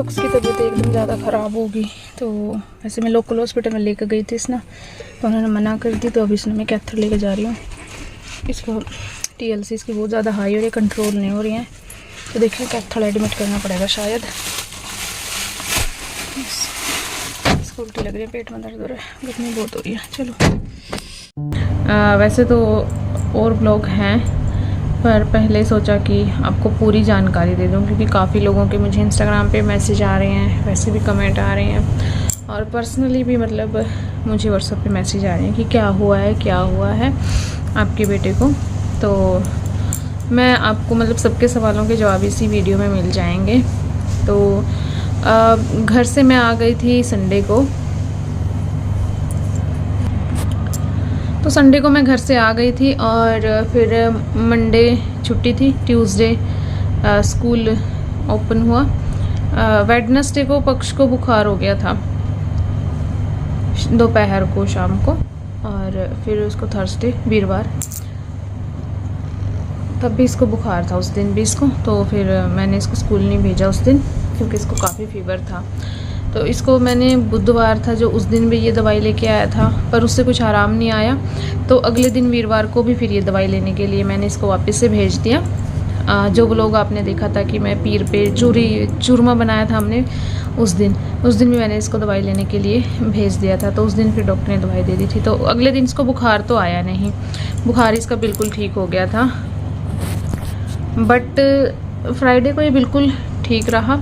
दीपक की तबीयत एकदम ज़्यादा ख़राब होगी, तो वैसे मैं लोकल हॉस्पिटल में लेकर गई थी इसना, तो उन्होंने मना कर दी। तो अभी इसने मैं कैथर लेकर जा रही हूँ। इसको TLC इसकी बहुत ज़्यादा हाई हो रही है, कंट्रोल नहीं हो रही है, तो देखिए कैथर एडमिट करना पड़ेगा शायद। इसको उल्टी लग रही है, पेट में दर्द हो रहा है, गर्मी बहुत हो रही है। चलो वैसे तो और ब्लॉग हैं, पर पहले सोचा कि आपको पूरी जानकारी दे दूं, क्योंकि काफ़ी लोगों के मुझे इंस्टाग्राम पे मैसेज आ रहे हैं, वैसे भी कमेंट आ रहे हैं, और पर्सनली भी मतलब मुझे व्हाट्सएप पे मैसेज आ रहे हैं कि क्या हुआ है आपके बेटे को। तो मैं आपको मतलब सबके सवालों के जवाब इसी वीडियो में मिल जाएंगे। तो घर से मैं आ गई थी संडे को, तो संडे को मैं घर से आ गई थी, और फिर मंडे छुट्टी थी, ट्यूसडे स्कूल ओपन हुआ। वेडनेसडे को पक्ष को बुखार हो गया था दोपहर को, शाम को, और फिर उसको थर्सडे वीरवार तब भी इसको बुखार था, उस दिन भी इसको। तो फिर मैंने इसको स्कूल नहीं भेजा उस दिन, क्योंकि इसको काफ़ी फीवर था। तो इसको मैंने बुधवार था जो, उस दिन भी ये दवाई लेके आया था, पर उससे कुछ आराम नहीं आया। तो अगले दिन वीरवार को भी फिर ये दवाई लेने के लिए मैंने इसको वापस से भेज दिया। जो व्लॉग आपने देखा था कि मैं पीर पे चूरमा बनाया था हमने, उस दिन भी मैंने इसको दवाई लेने के लिए भेज दिया था। तो उस दिन फिर डॉक्टर ने दवाई दे दी थी। तो अगले दिन इसको बुखार तो आया नहीं, बुखार इसका बिल्कुल ठीक हो गया था। बट फ्राइडे को ये बिल्कुल ठीक रहा,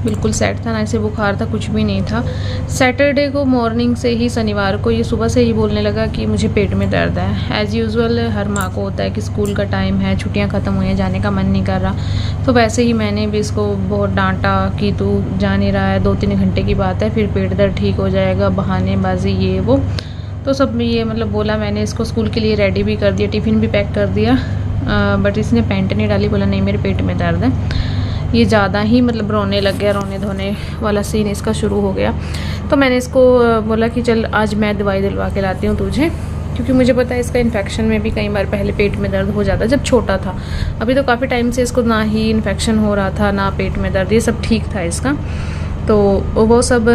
बिल्कुल सेट था, ना इसे बुखार था, कुछ भी नहीं था। सैटरडे को मॉर्निंग से ही, शनिवार को ये सुबह से ही बोलने लगा कि मुझे पेट में दर्द है। एज़ यूजुअल हर माँ को होता है कि स्कूल का टाइम है, छुट्टियाँ ख़त्म हुई हैं, जाने का मन नहीं कर रहा। तो वैसे ही मैंने भी इसको बहुत डांटा कि तू जा नहीं रहा है, 2-3 घंटे की बात है, फिर पेट दर्द ठीक हो जाएगा, बहानेबाजी ये वो। तो सब में ये मतलब बोला। मैंने इसको स्कूल के लिए रेडी भी कर दिया, टिफ़िन भी पैक कर दिया, बट इसने पैंट नहीं डाली, बोला नहीं मेरे पेट में दर्द है। ये ज़्यादा ही मतलब रोने लग गया, रोने धोने वाला सीन इसका शुरू हो गया। तो मैंने इसको बोला कि चल आज मैं दवाई दिलवा के लाती हूँ तुझे, क्योंकि मुझे पता है इसका इन्फेक्शन में भी कई बार पहले पेट में दर्द हो जाता जब छोटा था। अभी तो काफ़ी टाइम से इसको ना ही इन्फेक्शन हो रहा था, ना पेट में दर्द, ये सब ठीक था इसका। तो वो सब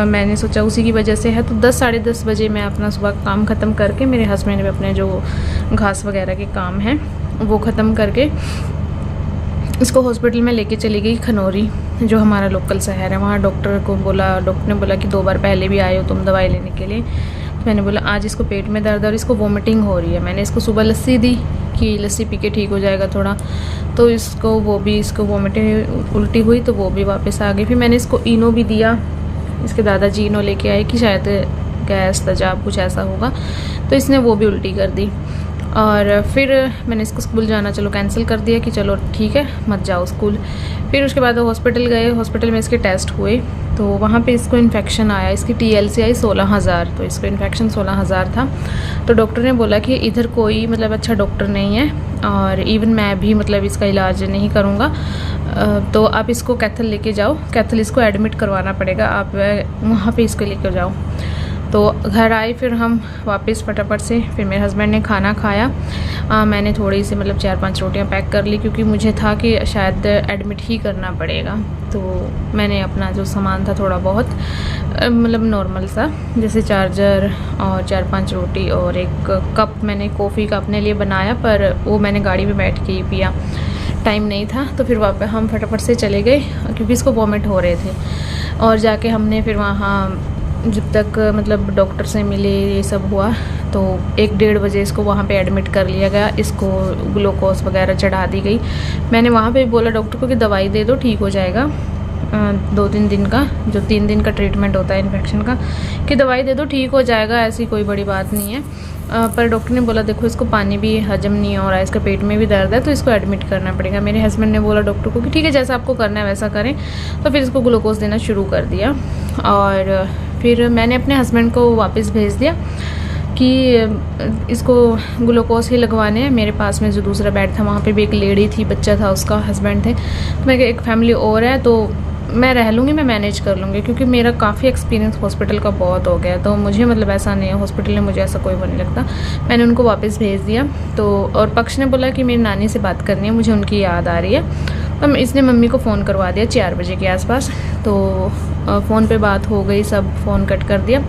मैंने सोचा उसी की वजह से है। तो 10 साढ़े 10 बजे मैं अपना सुबह काम ख़त्म करके, मेरे हस्बैंड भी अपने जो घास वगैरह के काम हैं वो ख़त्म करके इसको हॉस्पिटल में लेके चली गई, खनौरी जो हमारा लोकल शहर है। वहाँ डॉक्टर ने बोला कि 2 बार पहले भी आए हो तुम दवाई लेने के लिए। तो मैंने बोला आज इसको पेट में दर्द और इसको वोमिटिंग हो रही है। मैंने इसको सुबह लस्सी दी कि लस्सी पी के ठीक हो जाएगा थोड़ा, तो इसको वोमिटिंग उल्टी हुई, तो वो भी वापस आ गई। फिर मैंने इसको इनो भी दिया, इसके दादाजी इनो लेके आए कि शायद गैस तेजाब कुछ ऐसा होगा, तो इसने वो भी उल्टी कर दी। और फिर मैंने इसको स्कूल जाना चलो कैंसिल कर दिया कि चलो ठीक है मत जाओ स्कूल। फिर उसके बाद हॉस्पिटल गए, हॉस्पिटल में इसके टेस्ट हुए, तो वहाँ पे इसको इन्फेक्शन आया, इसकी TLC आई 16,000, तो इसको इन्फेक्शन 16,000 था। तो डॉक्टर ने बोला कि इधर कोई मतलब अच्छा डॉक्टर नहीं है, और इवन मैं भी मतलब इसका इलाज नहीं करूँगा, तो आप इसको कैथल लेके जाओ, कैथल इसको एडमिट करवाना पड़ेगा, आप वहाँ पर इसको लेकर जाओ। तो घर आए फिर हम वापस फटाफट से, फिर मेरे हस्बैंड ने खाना खाया। मैंने थोड़ी सी मतलब 4-5 रोटियां पैक कर ली, क्योंकि मुझे था कि शायद एडमिट ही करना पड़ेगा। तो मैंने अपना जो सामान था थोड़ा बहुत मतलब नॉर्मल सा, जैसे चार्जर और 4-5 रोटी और एक कप मैंने कॉफ़ी का अपने लिए बनाया, पर वो मैंने गाड़ी में बैठ के ही पिया, टाइम नहीं था। तो फिर वापस हम फटाफट से चले गए, क्योंकि इसको वॉमिट हो रहे थे। और जाके हमने फिर वहाँ जब तक मतलब डॉक्टर से मिले ये सब हुआ, तो 1-1:30 बजे इसको वहाँ पे एडमिट कर लिया गया। इसको ग्लूकोज वगैरह चढ़ा दी गई। मैंने वहाँ पे बोला डॉक्टर को कि दवाई दे दो, ठीक हो जाएगा 2-3 दिन का, जो 3 दिन का ट्रीटमेंट होता है इन्फेक्शन का, कि दवाई दे दो ठीक हो जाएगा, ऐसी कोई बड़ी बात नहीं है। पर डॉक्टर ने बोला देखो इसको पानी भी हजम नहीं हो रहा है, इसका पेट में भी दर्द है, तो इसको एडमिट करना पड़ेगा। मेरे हस्बैंड ने बोला डॉक्टर को कि ठीक है जैसा आपको करना है वैसा करें। तो फिर इसको ग्लूकोज देना शुरू कर दिया, और फिर मैंने अपने हस्बैंड को वापस भेज दिया कि इसको ग्लूकोज ही लगवाने हैं। मेरे पास में जो दूसरा बेड था वहाँ पे भी एक लेडी थी, बच्चा था उसका, हस्बैंड थे, तो मैं एक फैमिली और है, तो मैं रह लूँगी, मैं मैनेज कर लूँगी, क्योंकि मेरा काफ़ी एक्सपीरियंस हॉस्पिटल का बहुत हो गया। तो मुझे मतलब ऐसा नहीं है, हॉस्पिटल ने मुझे ऐसा कोई वो नहीं लगता। मैंने उनको वापस भेज दिया। तो और पक्ष ने बोला कि मेरी नानी से बात करनी है, मुझे उनकी याद आ रही है। तो इसने मम्मी को फ़ोन करवा दिया 4 बजे के आसपास। तो फ़ोन पे बात हो गई, सब फ़ोन कट कर दिया।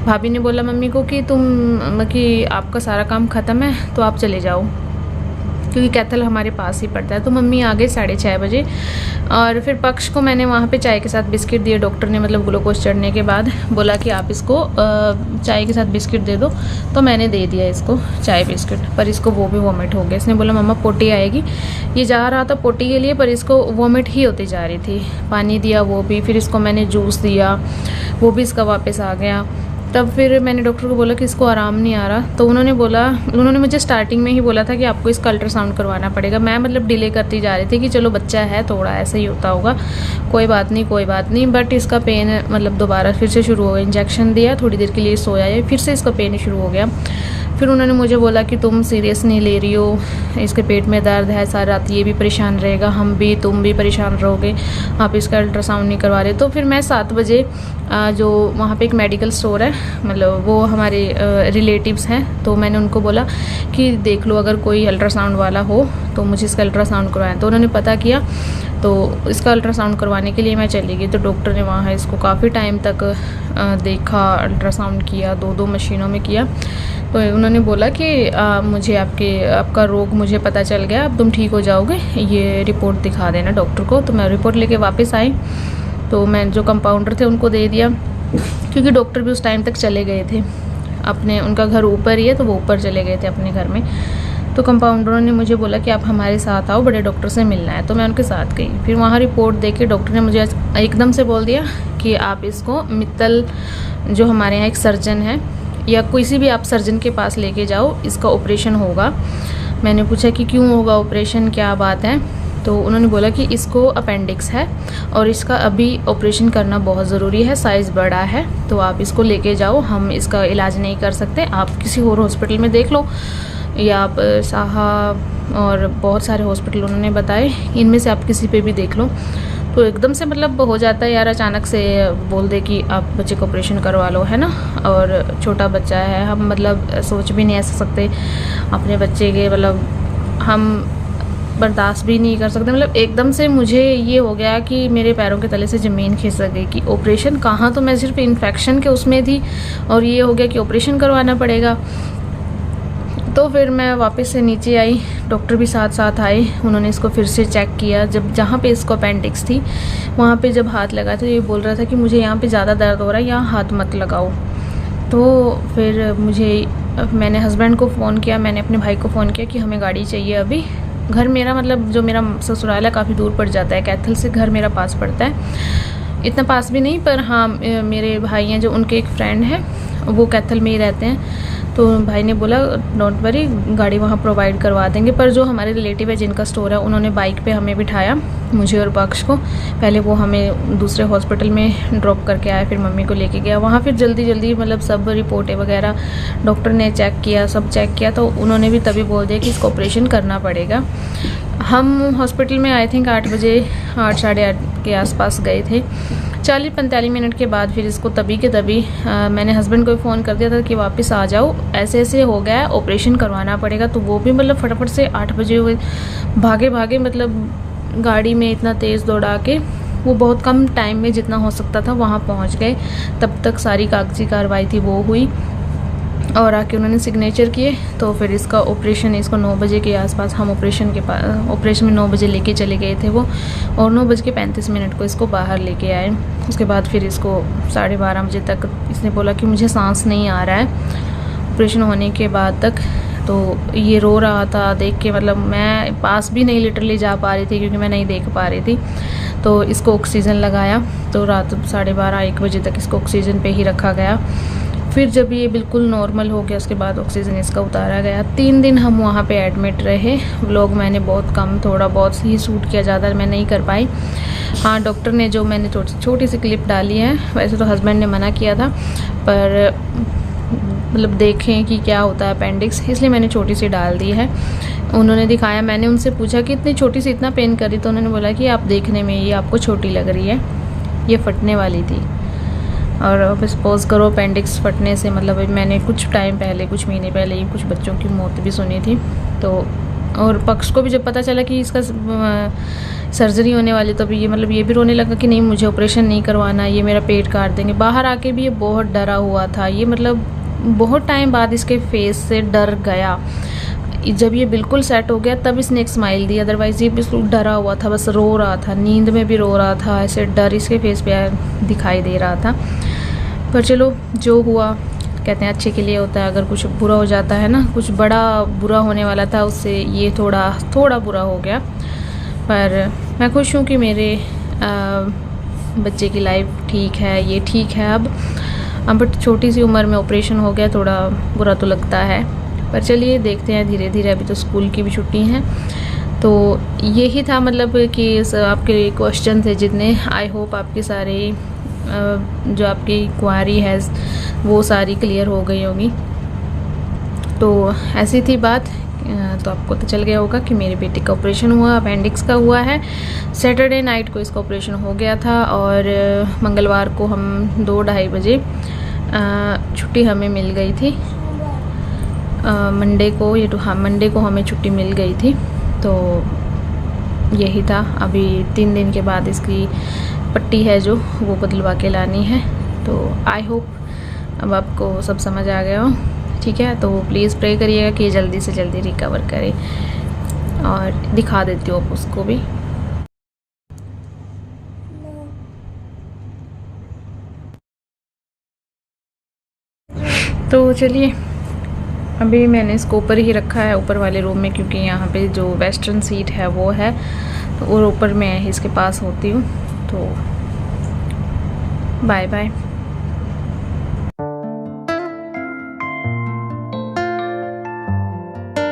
भाभी ने बोला मम्मी को कि आपका सारा काम ख़त्म है तो आप चले जाओ, क्योंकि कैथल हमारे पास ही पड़ता है। तो मम्मी आ गई 6:30 बजे। और फिर पक्ष को मैंने वहाँ पे चाय के साथ बिस्किट दिए। डॉक्टर ने मतलब ग्लूकोज चढ़ने के बाद बोला कि आप इसको चाय के साथ बिस्किट दे दो। तो मैंने दे दिया इसको चाय बिस्किट, पर इसको वो भी वॉमिट हो गया। इसने बोला मम्मा पोटी आएगी। ये जा रहा था पोटी के लिए, पर इसको वॉमिट ही होती जा रही थी। पानी दिया वो भी, फिर इसको मैंने जूस दिया, वो भी इसका वापस आ गया। तब फिर मैंने डॉक्टर को बोला कि इसको आराम नहीं आ रहा। तो उन्होंने मुझे स्टार्टिंग में ही बोला था कि आपको इसका अल्ट्रासाउंड करवाना पड़ेगा। मैं मतलब डिले करती जा रही थी कि चलो बच्चा है, थोड़ा ऐसा ही होता होगा, कोई बात नहीं। बट इसका पेन मतलब दोबारा फिर से शुरू हो गया। इंजेक्शन दिया, थोड़ी देर के लिए सोया है, फिर से इसका पेन शुरू हो गया। फिर उन्होंने मुझे बोला कि तुम सीरियस नहीं ले रही हो, इसके पेट में दर्द है, सारी रात ये भी परेशान रहेगा, तुम भी परेशान रहोगे, आप इसका अल्ट्रासाउंड नहीं करवा रहे। तो फिर मैं 7 बजे जो वहाँ पे एक मेडिकल स्टोर है, मतलब वो हमारे रिलेटिव्स हैं, तो मैंने उनको बोला कि देख लो अगर कोई अल्ट्रासाउंड वाला हो तो मुझे इसका अल्ट्रासाउंड करवाएं। तो उन्होंने पता किया, तो इसका अल्ट्रासाउंड करवाने के लिए मैं चली गई। तो डॉक्टर ने वहाँ इसको काफ़ी टाइम तक देखा, अल्ट्रासाउंड किया, 2 मशीनों में किया। तो उन्होंने बोला कि मुझे आपका रोग मुझे पता चल गया, अब तुम ठीक हो जाओगे, ये रिपोर्ट दिखा देना डॉक्टर को। तो मैं रिपोर्ट लेके वापस आई। तो मैं जो कंपाउंडर थे उनको दे दिया, क्योंकि डॉक्टर भी उस टाइम तक चले गए थे उनका घर ऊपर ही है, तो वो ऊपर चले गए थे अपने घर में। तो कंपाउंडरों ने मुझे बोला कि आप हमारे साथ आओ, बड़े डॉक्टर से मिलना है। तो मैं उनके साथ गई। फिर वहाँ रिपोर्ट दे के डॉक्टर ने मुझे एकदम से बोल दिया कि आप इसको मित्तल, जो हमारे यहाँ एक सर्जन है, या किसी भी आप सर्जन के पास लेके जाओ, इसका ऑपरेशन होगा। मैंने पूछा कि क्यों होगा ऑपरेशन, क्या बात है? तो उन्होंने बोला कि इसको अपेंडिक्स है और इसका अभी ऑपरेशन करना बहुत ज़रूरी है, साइज़ बड़ा है, तो आप इसको लेके जाओ, हम इसका इलाज नहीं कर सकते, आप किसी और हॉस्पिटल में देख लो, या आप साहा और बहुत सारे हॉस्पिटल उन्होंने बताए, इनमें से आप किसी पे भी देख लो। तो एकदम से मतलब हो जाता है यार, अचानक से बोल दे कि आप बच्चे को ऑपरेशन करवा लो, है ना। और छोटा बच्चा है, हम मतलब सोच भी नहीं ऐसा सकते अपने बच्चे के, मतलब हम बर्दाश्त भी नहीं कर सकते। मतलब एकदम से मुझे ये हो गया कि मेरे पैरों के तले से ज़मीन खिसक गई कि ऑपरेशन कहाँ, तो मैं सिर्फ इन्फेक्शन के उसमें थी और ये हो गया कि ऑपरेशन करवाना पड़ेगा। तो फिर मैं वापस से नीचे आई, डॉक्टर भी साथ साथ आए, उन्होंने इसको फिर से चेक किया। जब जहाँ पे इसको अपेंडिक्स थी वहाँ पे जब हाथ लगा तो ये बोल रहा था कि मुझे यहाँ पे ज़्यादा दर्द हो रहा है, यहाँ हाथ मत लगाओ। तो फिर मैंने हस्बैंड को फ़ोन किया, मैंने अपने भाई को फ़ोन किया कि हमें गाड़ी चाहिए अभी। घर मेरा मतलब जो मेरा ससुराल है काफ़ी दूर पड़ जाता है, कैथल से घर मेरा पास पड़ता है, इतना पास भी नहीं, पर हाँ मेरे भाई हैं जो, उनके एक फ्रेंड हैं, वो कैथल में ही रहते हैं। तो भाई ने बोला डोंट वरी, गाड़ी वहाँ प्रोवाइड करवा देंगे। पर जो हमारे रिलेटिव है जिनका स्टोर है, उन्होंने बाइक पे हमें बिठाया, मुझे और पक्ष को। पहले वो हमें दूसरे हॉस्पिटल में ड्रॉप करके आया, फिर मम्मी को लेके गया वहाँ। फिर जल्दी मतलब सब रिपोर्टें वगैरह डॉक्टर ने चेक किया, सब चेक किया, तो उन्होंने भी तभी बोल दिया कि इसको ऑपरेशन करना पड़ेगा। हम हॉस्पिटल में आई थिंक 8 बजे, 8 साढ़े 8 के आसपास गए थे। 40-45 मिनट के बाद फिर इसको तभी के तभी मैंने हस्बैंड को फ़ोन कर दिया था कि वापस आ जाओ, ऐसे हो गया है, ऑपरेशन करवाना पड़ेगा। तो वो भी मतलब फटाफट से 8 बजे हुए भागे मतलब गाड़ी में इतना तेज़ दौड़ा के, वो बहुत कम टाइम में जितना हो सकता था वहाँ पहुँच गए। तब तक सारी कागजी कार्रवाई थी वो हुई और आके उन्होंने सिग्नेचर किए। तो फिर इसका ऑपरेशन, इसको 9 बजे के आसपास हम ऑपरेशन में 9 बजे लेके चले गए थे वो, और 9:35 को इसको बाहर लेके आए। उसके बाद फिर इसको 12:30 बजे तक इसने बोला कि मुझे सांस नहीं आ रहा है ऑपरेशन होने के बाद तक। तो ये रो रहा था देख के, मतलब मैं पास भी नहीं लिटरली जा पा रही थी क्योंकि मैं नहीं देख पा रही थी। तो इसको ऑक्सीजन लगाया, तो रात 12:30-1 बजे तक इसको ऑक्सीजन पे ही रखा गया। फिर जब ये बिल्कुल नॉर्मल हो गया उसके बाद ऑक्सीजन इसका उतारा गया। 3 दिन हम वहाँ पे एडमिट रहे। व्लॉग मैंने बहुत कम, थोड़ा बहुत ही शूट किया, ज़्यादा मैं नहीं कर पाई। हाँ, डॉक्टर ने जो मैंने छोटी सी क्लिप डाली है, वैसे तो हस्बैंड ने मना किया था, पर मतलब देखें कि क्या होता है अपेंडिक्स, इसलिए मैंने छोटी सी डाल दी है। उन्होंने दिखाया। मैंने उनसे पूछा कि इतनी छोटी सी इतना पेन कर रही, तो उन्होंने बोला कि आप देखने में ये आपको छोटी लग रही है, ये फटने वाली थी। और अब सपोज़ करो अपेंडिक्स फटने से, मतलब मैंने कुछ टाइम पहले, कुछ महीने पहले ही कुछ बच्चों की मौत भी सुनी थी। तो और पक्ष को भी जब पता चला कि इसका सर्जरी होने वाली, तो भी ये मतलब ये भी रोने लगा कि नहीं मुझे ऑपरेशन नहीं करवाना, ये मेरा पेट काट देंगे। बाहर आके भी ये बहुत डरा हुआ था। ये मतलब बहुत टाइम बाद इसके फेस से डर गया। जब ये बिल्कुल सेट हो गया तब इसने एक स्माइल दी, अदरवाइज़ ये बिल्कुल डरा हुआ था, बस रो रहा था, नींद में भी रो रहा था, ऐसे डर इसके फेस पे दिखाई दे रहा था। पर चलो जो हुआ, कहते हैं अच्छे के लिए होता है। अगर कुछ बुरा हो जाता है ना, कुछ बड़ा बुरा होने वाला था, उससे ये थोड़ा बुरा हो गया। पर मैं खुश हूँ कि मेरे बच्चे की लाइफ ठीक है, ये ठीक है अब। बट छोटी सी उम्र में ऑपरेशन हो गया, थोड़ा बुरा तो लगता है। पर चलिए देखते हैं धीरे धीरे, अभी तो स्कूल की भी छुट्टी हैं। तो यही था मतलब कि आपके क्वेश्चन थे जितने, आई होप आपके सारे जो आपकी क्वारी है वो सारी क्लियर हो गई होगी। तो ऐसी थी बात। तो आपको तो चल गया होगा कि मेरे बेटे का ऑपरेशन हुआ, अपेंडिक्स का हुआ है। सैटरडे नाइट को इसका ऑपरेशन हो गया था और मंगलवार को हम 2-2:30 बजे छुट्टी हमें मिल गई थी। मंडे को हमें छुट्टी मिल गई थी। तो यही था। अभी 3 दिन के बाद इसकी पट्टी है जो वो बदलवा के लानी है। तो आई होप अब आपको सब समझ आ गया हो, ठीक है। तो प्लीज़ प्रे करिएगा कि जल्दी से जल्दी रिकवर करे। और दिखा देती हूँ आप उसको भी। तो चलिए, अभी मैंने इसको ऊपर ही रखा है, ऊपर वाले रूम में, क्योंकि यहाँ पे जो वेस्टर्न सीट है वो है, तो और ऊपर मैं इसके पास होती हूँ। तो बाय बाय।